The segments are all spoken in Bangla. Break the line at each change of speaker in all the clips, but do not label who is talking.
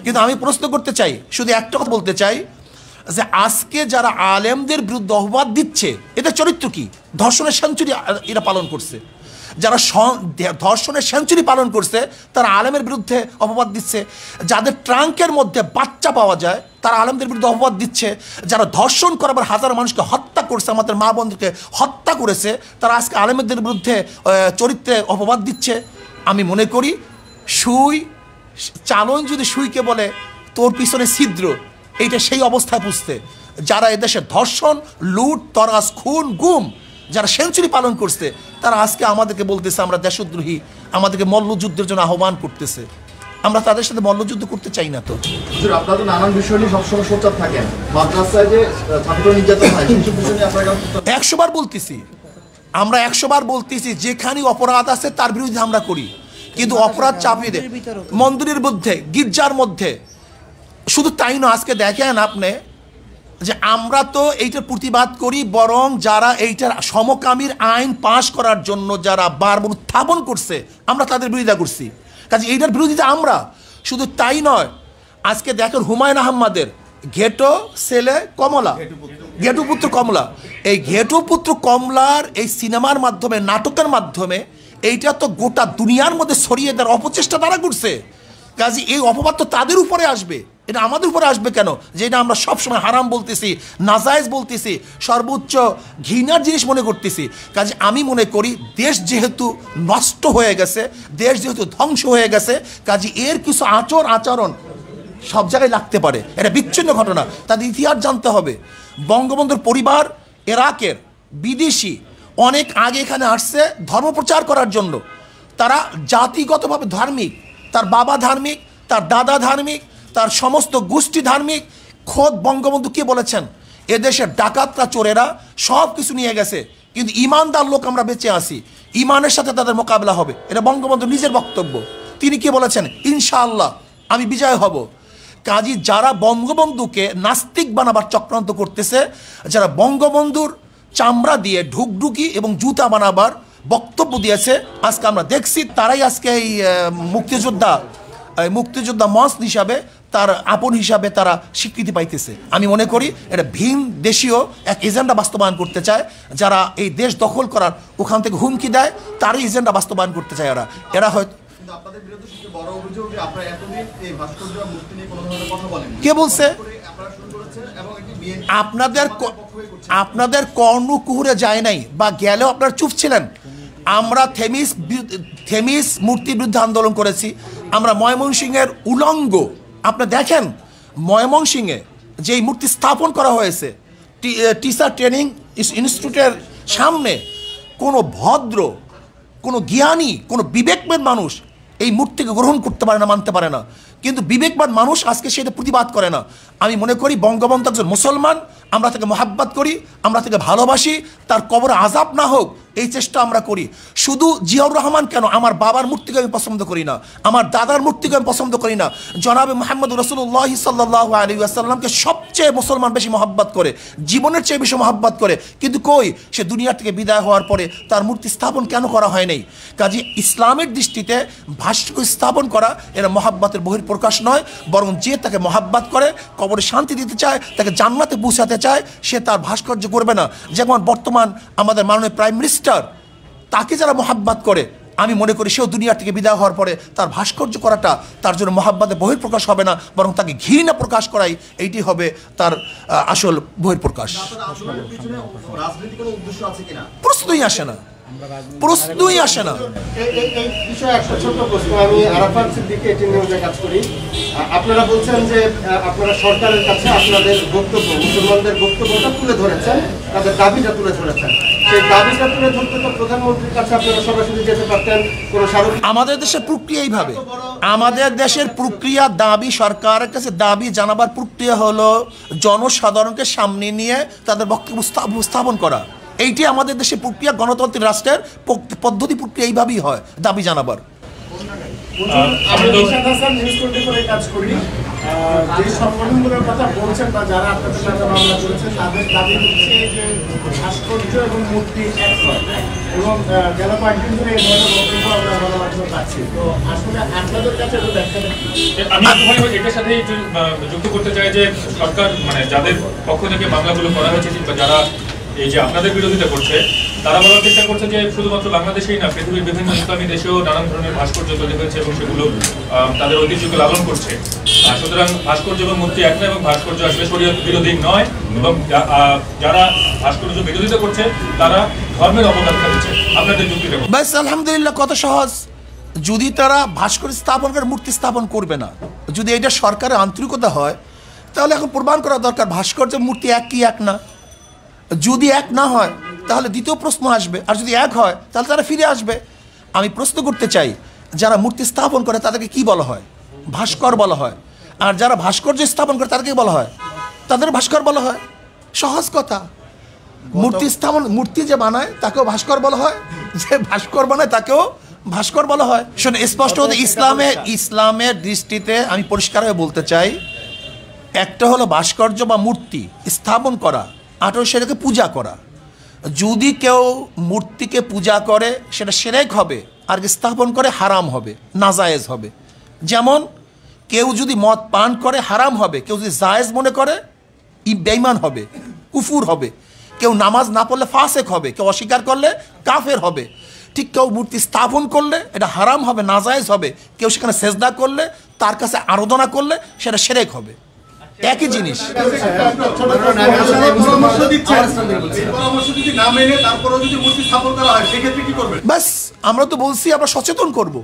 কিন্তু আমি প্রশ্ন করতে চাই, শুধু একটা কথা বলতে চাই যে আজকে যারা আলেমদের বিরুদ্ধে অপবাদ দিচ্ছে, এদের চরিত্র কি? ধর্ষণের সেঞ্চুরি এরা পালন করছে। যারা ধর্ষণের সেঞ্চুরি পালন করছে তারা আলেমের বিরুদ্ধে অপবাদ দিচ্ছে। যাদের ট্রাঙ্কের মধ্যে বাচ্চা পাওয়া যায় তারা আলেমদের বিরুদ্ধে অপবাদ দিচ্ছে। যারা ধর্ষণ করাবার হাজার মানুষকে হত্যা করছে, আমাদের মা বোনদেরকে হত্যা করেছে, তারা আজকে আলেমদের বিরুদ্ধে চরিত্রে অপবাদ দিচ্ছে। আমি মনে করি সুই চালন যদি সুইকে বলে তোর পিছনে ছিদ্র, এইটা সেই অবস্থায় পুষতে। যারা এদেশে ধর্ষণ, লুট, তরাস, খুন, গুম যারা সেঞ্চুরি পালন করছে তারা আজকে আমাদেরকে বলতেছে আমরা দেশদ্রোহী, আমাদেরকে মল্লযুদ্ধের জন্য আহ্বান করতেছে। আমরা তাদের সাথে মল্লযুদ্ধ করতে চাই না। তো
আপনারা তো নানান বিষয় নিয়ে সবসময় সোচ্চার থাকেন, মাদ্রাসায় যে ছাত্র নির্যাতন হয় সেই বিষয় নিয়ে আপনারা
100 বার বলতেছি, আমরা 100 বার বলতেছি যেখানে অপরাধ আছে তার বিরুদ্ধে আমরা করি, কিন্তু অপরাধ চাপিয়ে দেয় মন্দিরের মধ্যে, গির্জার মধ্যে। শুধু তাই না, আজকে দেখেন আপনি যে আমরা তো এইটার প্রতিবাদ করি, বরং যারা এইটার সমকামীর আইন পাশ করার জন্য যারা বারবার উত্থাপন করছে আমরা তাদের বিরোধিতা করছি। কাজে এইটার বিরোধিতা আমরা। শুধু তাই নয়, আজকে দেখেন হুমায়ুন আহমেদের ঘেটো ছেলে কমলা, ঘেটুপুত্র কমলা, এই ঘেটুপুত্র কমলার এই সিনেমার মাধ্যমে, নাটকের মাধ্যমে এইটা তো গোটা দুনিয়ার মধ্যে ছড়িয়ে দেওয়ার অপচেষ্টা তারা করছে। কাজে এই অপবাদ তো তাদের উপরে আসবে, এটা আমাদের উপরে আসবে কেন? যে এটা আমরা সবসময় হারাম বলতেছি, নাজায়েজ বলতেছি, সর্বোচ্চ ঘৃণার জিনিস মনে করতেছি। কাজে আমি মনে করি দেশ যেহেতু নষ্ট হয়ে গেছে, দেশ যেহেতু ধ্বংস হয়ে গেছে, কাজে এর কিছু আচরণ সব জায়গায় লাগতে পারে। এটা বিচ্ছিন্ন ঘটনা, তাদের ইতিহাস জানতে হবে। বঙ্গবন্ধুর পরিবার ইরাকের বিদেশি অনেক আগে এখানে আসছে ধর্মপ্রচার করার জন্য। তারা জাতিগতভাবে ধার্মিক, তার বাবা ধার্মিক, তার দাদা ধার্মিক, তার সমস্ত গোষ্ঠী ধার্মিক। খোদ বঙ্গবন্ধু কে বলেছেন এদেশের ডাকাতরা, চোরেরা সব কিছু নিয়ে গেছে, কিন্তু ইমানদার লোক আমরা বেঁচে আসি, ইমানের সাথে তাদের মোকাবেলা হবে। এটা বঙ্গবন্ধু নিজের বক্তব্য। তিনি কি বলেছেন? ইনশাআল্লাহ আমি বিজয় হব। কাজী যারা বঙ্গবন্ধুকে নাস্তিক বানাবার চক্রান্ত করতেছে, যারা বঙ্গবন্ধুর চামড়া দিয়ে ঢুকঢুকি এবং জুতা বানাবার বক্তব্য দিয়েছে, আজকে আমরা দেখছি তারাই আজকে এই মুক্তিযোদ্ধা মঞ্চ হিসাবে, তার আপন হিসাবে তারা স্বীকৃতি পাইতেছে। আমি মনে করি এটা ভিন দেশীয় এক এজেন্ডা বাস্তবায়ন করতে চায়। যারা এই দেশ দখল করার ওখান থেকে হুমকি দেয় তারই এজেন্ডা বাস্তবায়ন করতে চায় এরা হয়তো। কে বলছে? আপনাদের কর্ণকুহুরে যায় নাই, বা গেলেও আপনারা চুপ ছিলেন। আমরা থেমিস মূর্তির বিরুদ্ধে আন্দোলন করেছি। আমরা ময়মনসিংহের উলঙ্গ, আপনি দেখেন ময়মনসিংহে যেই মূর্তি স্থাপন করা হয়েছে টিচার ট্রেনিং ইনস্টিটিউটের সামনে, কোনো ভদ্র, কোনো জ্ঞানী, কোনো বিবেকবান মানুষ এই মূর্তিকে গ্রহণ করতে পারে না, মানতে পারে না। কিন্তু বিবেকবান মানুষ আজকে সেটা প্রতিবাদ করে না। আমি মনে করি বঙ্গবন্ধু একজন মুসলমান, আমরা তাকে মহাব্বত করি, আমরা তাকে ভালোবাসি, তার কবরে আযাব না হোক এই চেষ্টা আমরা করি। শুধু জিয়াউর রহমান কেন, আমার বাবার মূর্তিকে আমি পছন্দ করি না, আমার দাদার মূর্তিকে আমি পছন্দ করি না। জনাবে মুহাম্মদ রাসূলুল্লাহ সাল্লাল্লাহু আলাইহি ওয়াসাল্লামকে সবচেয়ে মুসলমান বেশি মহাব্বত করে, জীবনের চেয়ে বেশি মহাব্বত করে, কিন্তু কই সে দুনিয়া থেকে বিদায় হওয়ার পরে তার মূর্তি স্থাপন কেন করা হয় নাই? কাজে ইসলামের দৃষ্টিতে ভাস্কর্য স্থাপন করা এরা মহাব্বতের বহিঃপ্রকাশ নয়, বরং যে তাকে মহাব্বত করে, কবরে শান্তি দিতে চায়, তাকে জান্নাতে পৌঁছাতে চায়, সে তার ভাস্কর্য করবে না। যেমন বর্তমান আমাদের মাননীয় প্রাইম মিনিস্টার, তাকে যারা মহাব্বত করে, আমি মনে করি সেও দুনিয়া থেকে বিদায় হওয়ার পরে তার ভাস্কর্য করাটা তার জন্য মহাব্বতে বহিঃপ্রকাশ হবে না, বরং তাকে ঘৃণা প্রকাশ করাই এইটি হবে তার আসল বহিঃপ্রকাশ। প্রশ্নই আসে না, প্রশ্নই আসে না।
এই বিষয়ে একটা ছোট্ট প্রশ্ন, আমি আরাফাত সিদ্দিকী এটি নিউজে কাজ করি। আপনারা বলছেন যে আপনারা সরকারের কাছে আপনাদের বক্তব্য, মুসলমানদের বক্তব্যটা তুলে ধরেছেন, তাদের দাবিটা তুলে ধরেছেন। সেই দাবিটা তুলে ধরতে তো প্রধানমন্ত্রীর কাছে আপনারা সরাসরি যেতে পারতেন।
আমাদের দেশের প্রক্রিয়া এইভাবে, আমাদের দেশের প্রক্রিয়া দাবি, সরকারের কাছে দাবি জানাবার প্রক্রিয়া হলো জনসাধারণকে সামনে নিয়ে তাদের বক্তব্য উপস্থাপন করা। এইটি আমাদের দেশের প্রক্রিয়া, গণতান্ত্রিক রাষ্ট্রের পদ্ধতি প্রক্রিয়া এইভাবেই হয় দাবি জানাবার।
আমি নিশাত হাসান নিউজ 24 কাজ করি। যে সংগঠনগুলোর কথা বলছেন বা যারা আপনাদের সাথে মামলা করেছেন তাদের দাবি হচ্ছে যে ভাস্কর্য এবং মূর্তি এক হয়, এবং গেল কয়েকদিন ধরে এই ধরনের বক্তব্য আমরা গণমাধ্যমে পাচ্ছি। তো আসলে আপনাদের কাছে একটু ব্যাখ্যা দেন।
আমি একটুখানি এটার সাথে একটু যুক্ত করতে চাই যে সরকার মানে যাদের পক্ষ থেকে মামলাগুলো করা হয়েছে বা যারা এই যে আপনাদের বিরোধিতা করছে তারা বলার চেষ্টা করছে যে শুধুমাত্র বাংলাদেশেই না, পৃথিবীর বিভিন্ন ইসলামী দেশেও নানান ধরনের ভাস্কর্য তৈরি হয়েছে এবং সেগুলো তাদের ঐতিহ্যকে লালন করছে। সুতরাং ভাস্কর্য এবং মূর্তি এক না, এবং ভাস্কর্য আসলে শরীয়ত বিরোধী নয়, এবং যারা ভাস্কর্য বিরোধিতা করছে তারা ধর্মের অপব্যাখ্যা দিচ্ছে। আপনাদের যুক্তিটা
ব্যাস আলহামদুলিল্লাহ, কত সহজ। যদি তারা ভাস্কর্য স্থাপন করে মূর্তি স্থাপন করবে না, যদি এটা সরকারের আন্তরিকতা হয় তাহলে এখন প্রমাণ করা দরকার ভাস্কর্য মূর্তি এক কি এক না। যদি এক না হয় তাহলে দ্বিতীয় প্রশ্ন আসবে, আর যদি এক হয় তাহলে তারা ফিরে আসবে। আমি প্রশ্ন করতে চাই, যারা মূর্তি স্থাপন করে তাদেরকে কি বলা হয়? ভাস্কর বলা হয়। আর যারা ভাস্কর্য স্থাপন করে তাদেরকে বলা হয়, তাদের ভাস্কর বলা হয়। সহজ কথা। মূর্তি স্থাপন, মূর্তি যে বানায় তাকেও ভাস্কর বলা হয়, যে ভাস্কর বানায় তাকেও ভাস্কর বলা হয়। শোন, স্পষ্ট হতে ইসলামের দৃষ্টিতে আমি পরিষ্কারভাবে বলতে চাই, একটা হলো ভাস্কর্য বা মূর্তি স্থাপন করা, আর সেটাকে পূজা করা। যদি কেউ মূর্তিকে পূজা করে সেটা শিরক হবে, আর স্থাপন করে হারাম হবে, নাজায়েজ হবে। যেমন কেউ যদি মদ পান করে হারাম হবে, কেউ যদি জায়েজ মনে করে বেঈমান হবে, কুফুর হবে। কেউ নামাজ না পড়লে ফাসেক হবে, কেউ অস্বীকার করলে কাফের হবে। ঠিক কেউ মূর্তি স্থাপন করলে এটা হারাম হবে, নাজায়েজ হবে। কেউ সেখানে সেজদা করলে, তার কাছে আরাধনা করলে সেটা শিরক হবে। একই জিনিস। ব্যাস, আমরা তো বলছি আমরা সচেতন করব।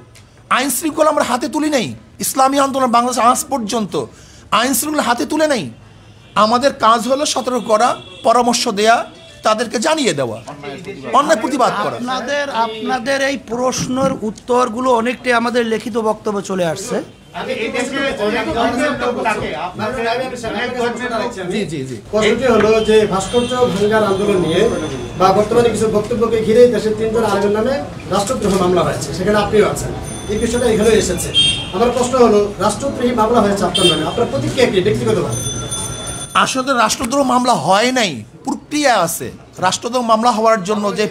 আইন শৃঙ্খলা আমরা হাতে তুলি নাই। ইসলামী আন্দোলন বাংলাদেশ আজ পর্যন্ত আইন শৃঙ্খলা হাতে তুলে নেই। আমাদের কাজ হলো সতর্ক করা, পরামর্শ দেয়া, তাদেরকে জানিয়ে দেওয়া, অন্যায় প্রতিবাদ করা।
আপনাদের এই প্রশ্নের উত্তরগুলো অনেকটাই আমাদের লিখিত বক্তব্য চলে আসছে।
প্রশ্নটি হলো যে ভাস্কর্য ভাঙ্গার আন্দোলন নিয়ে বা বর্তমানে কিছু বক্তব্যকে ঘিরে দেশের 3 জন আলেমের নামে রাষ্ট্রদ্রোহ মামলা হয়েছে, সেখানে আপনিও আছেন। এই বিষয়টা এখানে এসেছে। আমার প্রশ্ন হলো, রাষ্ট্রদ্রোহী মামলা হয়েছে আপনার নামে, আপনার প্রতিক্রিয়া কি ব্যক্তিগতভাবে?
আসলে রাষ্ট্রদ্রোহ মামলা হয় নাই, প্রক্রিয়া আছে। রাষ্ট্রদ্রোহ মামলা হওয়ার জন্য যে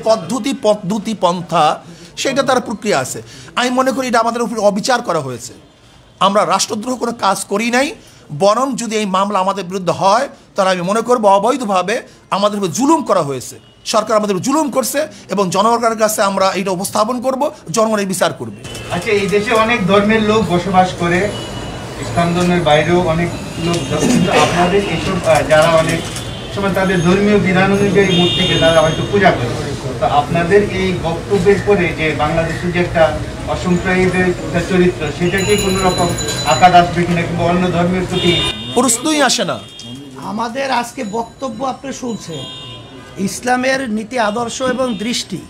পদ্ধতি পন্থা, সেটা তার প্রক্রিয়া আছে। আমি মনে করি এটা আমাদের উপর অবিচার করা হয়েছে। আমরা রাষ্ট্রদ্রোহ কোনো কাজ করি নাই, বরং যদি এই মামলা আমাদের বিরুদ্ধে হয় তাহলে আমি মনে করবো অবৈধভাবে আমাদের উপর জুলুম করা হয়েছে। সরকার আমাদের জুলুম করছে এবং জনগণের কাছে আমরা এটা উপস্থাপন করব, জনগণের বিচার করবে।
আচ্ছা, এই দেশে অনেক ধর্মের লোক বসবাস করে, ইসলাম ধর্মের বাইরেও অনেক লোক, কিন্তু আপনাদের এইসব যারা অনেক সময় তাদের ধর্মীয় বিধান অনুযায়ী মূর্তিকে তারা হয়তো পূজা করে, তো আপনাদের এই বক্তব্যের পরে যে বাংলাদেশের যে একটা অসম্প্রদায়িকদের চরিত্র, সেটা কি কোনো রকম আঘাত আসবে কিনা, কিংবা অন্য ধর্মের প্রতি
প্রশ্নই আসে না।
আমাদের আজকে বক্তব্য আপনি শুনছেন, ইসলামের নীতি আদর্শ এবং দৃষ্টি,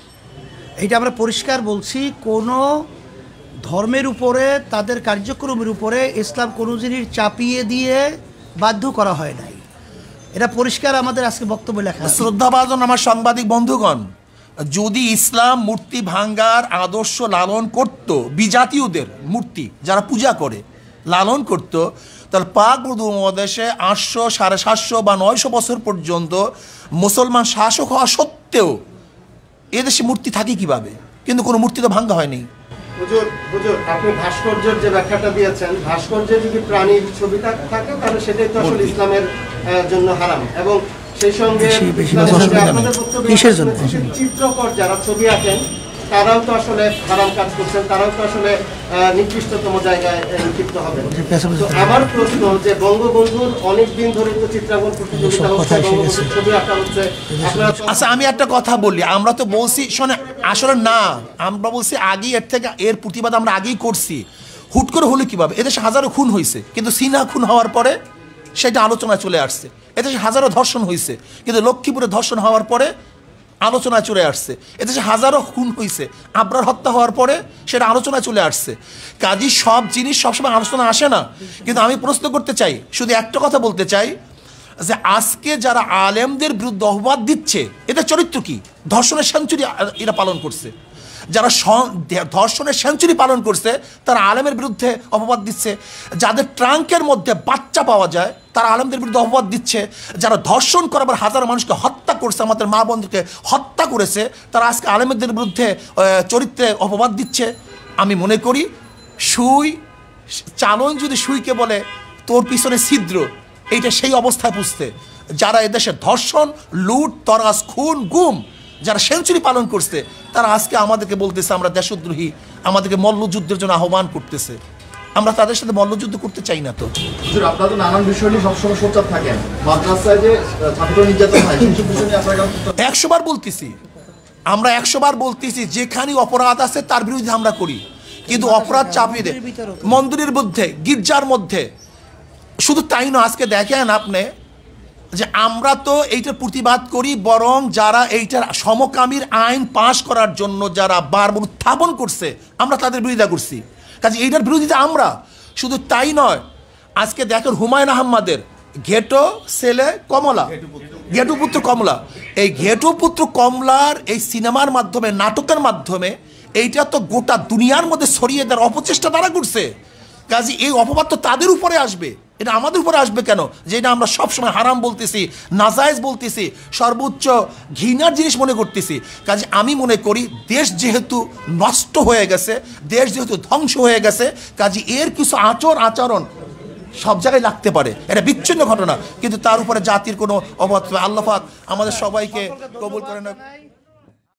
এটা আমরা পরিষ্কার বলছি। কোনো ধর্মের উপরে, তাদের কার্যক্রমের উপরে ইসলাম কোনো জিনিস চাপিয়ে দিয়ে বাধ্য করা হয় নাই। এটা পরিষ্কার আমাদের আজকে বক্তব্য লেখা।
শ্রদ্ধাভাজন আমার সাংবাদিক বন্ধুগণ, যদি ইসলাম মূর্তি ভাঙ্গার আদর্শ লালন করত, বিজাতীয়দের মূর্তি যারা পূজা করে লালন করত, তাহলে পাক উপমহাদেশে 800, 750 বা 900 বছর পর্যন্ত মুসলমান শাসক হওয়া সত্ত্বেও এদেশে মূর্তি থাকে কিভাবে? কিন্তু কোনো মূর্তি তো ভাঙ্গা হয়নি।
হুজুর, আপনি ভাস্কর্যের যে ব্যাখ্যাটা দিয়েছেন, ভাস্কর্যে যদি প্রাণীর ছবি থাকে তাহলে সেটাই তো আসলে ইসলামের জন্য হারাম, এবং সেই সঙ্গে চিত্রকর যারা ছবি আঁকেন তারাও তো আসলে হারাম কাজ করছেন, তারাও তো আসলে নিকৃষ্টতম জায়গায় নিক্ষিপ্ত হবে। তো আমার প্রশ্ন যে বঙ্গবন্ধুর অনেক দিন ধরে তো চিত্রাঙ্কন প্রতিযোগিতা হচ্ছে, বঙ্গবন্ধুর ছবি আঁকা হচ্ছে।
আচ্ছা, আমি একটা কথা বলি, আমরা তো বলছি শোনে, আসলে না, আমরা বলছি আগেই এর প্রতিবাদ আমরা আগেই করছি। হুট করে হলো কিভাবে? এদেশে হাজারো খুন হয়েছে, কিন্তু সিনহা খুন হওয়ার পরে সেটা আলোচনায় চলে আসছে। এদেশে হাজারো ধর্ষণ হয়েছে, কিন্তু লক্ষ্মীপুরে ধর্ষণ হওয়ার পরে আলোচনায় চলে আসছে। এদেশে হাজারো খুন হয়েছে, আবরার হত্যা হওয়ার পরে সেটা আলোচনায় চলে আসছে। কাজী সব জিনিস সবসময় আলোচনা আসে না। কিন্তু আমি প্রশ্ন করতে চাই, শুধু একটা কথা বলতে চাই, যে আজকে যারা আলেমদের বিরুদ্ধে অপবাদ দিচ্ছে, এদের চরিত্র কি? ধর্ষণের সেঞ্চুরি এরা পালন করছে। যারা ধর্ষণের সেঞ্চুরি পালন করছে তারা আলেমের বিরুদ্ধে অপবাদ দিচ্ছে, যাদের ট্রাঙ্কের মধ্যে বাচ্চা পাওয়া যায় তারা আলেমদের বিরুদ্ধে অপবাদ দিচ্ছে, যারা ধর্ষণ করাবার হাজার মানুষকে হত্যা করছে, আমাদের মা বোনদেরকে হত্যা করেছে, তারা আজকে আলেমদের বিরুদ্ধে চরিত্রে অপবাদ দিচ্ছে। আমি মনে করি সুই চালন যদি সুইকে বলে তোর পিছনে ছিদ্র, এইটা সেই অবস্থায় পুষতে যারা এদেশে ধর্ষণ, লুট, তরাস, খুন, গুম যারা সেঞ্চুরি পালন করছে তারা আজকে আমাদেরকে বলতেছে আমরা দেশদ্রোহী, আমাদেরকে মল্লযুদ্ধের জন্য আহ্বান করতেছে। আমরা তাদের সাথে মল্লযুদ্ধ করতে চাই না। তো
হুজুর, আপনারা তো নানান বিষয় নিয়ে সবসময় সোচ্চার থাকেন, মাদ্রাসায় যে ছাত্র নির্যাতন হয় সেসব বিষয় নিয়ে আপনারা
100 বার বলতেছি, আমরা 100 বার বলতেছি যেখানে অপরাধ আছে তার বিরুদ্ধে আমরা করি, কিন্তু অপরাধ চাপিয়ে দেয় মন্দিরের মধ্যে, গির্জার মধ্যে। শুধু তাই না, আজকে দেখেন আপনি যে আমরা তো এইটার প্রতিবাদ করি, বরং যারা এইটার সমকামীর আইন পাশ করার জন্য যারা বারবার উত্থাপন করছে আমরা তাদের বিরোধিতা করছি। কাজে এইটার বিরোধিতা আমরা। শুধু তাই নয়, আজকে দেখেন হুমায়ুন আহমেদের ঘেটো ছেলে কমলা, ঘেটুপুত্র কমলা, এই ঘেটুপুত্র কমলার এই সিনেমার মাধ্যমে, নাটকের মাধ্যমে এইটা তো গোটা দুনিয়ার মধ্যে ছড়িয়ে দেওয়ার অপচেষ্টা তারা করছে। কাজে এই অপবাদ তো তাদের উপরে আসবে, এটা আমাদের উপরে আসবে কেন? যেটা আমরা সবসময় হারাম বলতেছি, নাজায়েজ বলতেছি, সর্বোচ্চ ঘৃণার জিনিস মনে করতেছি। কাজে আমি মনে করি দেশ যেহেতু নষ্ট হয়ে গেছে, দেশ যেহেতু ধ্বংস হয়ে গেছে, কাজে এর কিছু আচরণ সব জায়গায় লাগতে পারে, এটা বিচ্ছিন্ন ঘটনা, কিন্তু তার উপরে জাতির কোনো অবস্থা। আল্লাহ পাক আমাদের সবাইকে কবুল করে না।